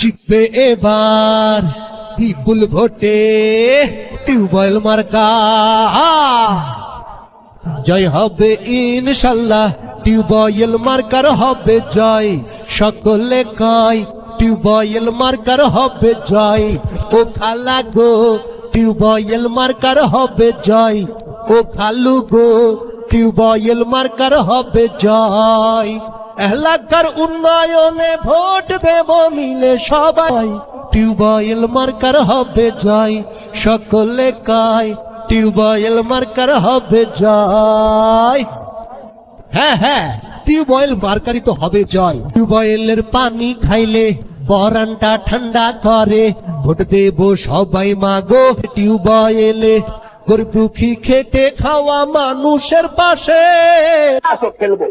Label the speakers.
Speaker 1: জিতবে এবার বিপুল ভোটে টিউবওয়েল মার্কা, জয় হবে ইনশাল্লাহ, টিউবওয়েল মার্কার হবে জয়। সকলে কয় টিউবওয়েল মার্কার হবে জয়। ও খালা গো টিউবওয়েল মার্কার হবে জয়। ও খালু গো টিউবওয়েল মার্কার হবে জয়। এলাকার উন্নয়নে ভোট দেব মিলে সবাই, টিউবওয়েল মার্কার হবে জয়। সকলে কয় টিউবওয়েল মার্কার হবে জয়। হ্যাঁ হ্যাঁ, টিউবওয়েল মার্কারই তো হবে জয়। টিউবওয়েলের পানি খাইলে পরানটা ঠান্ডা করে। ভোট দেব সবাই মাগো টিউবওয়েলে, গরিব দুঃখী খেটে খাওয়া মানুষের পাশে।
Speaker 2: আসো খেলবো।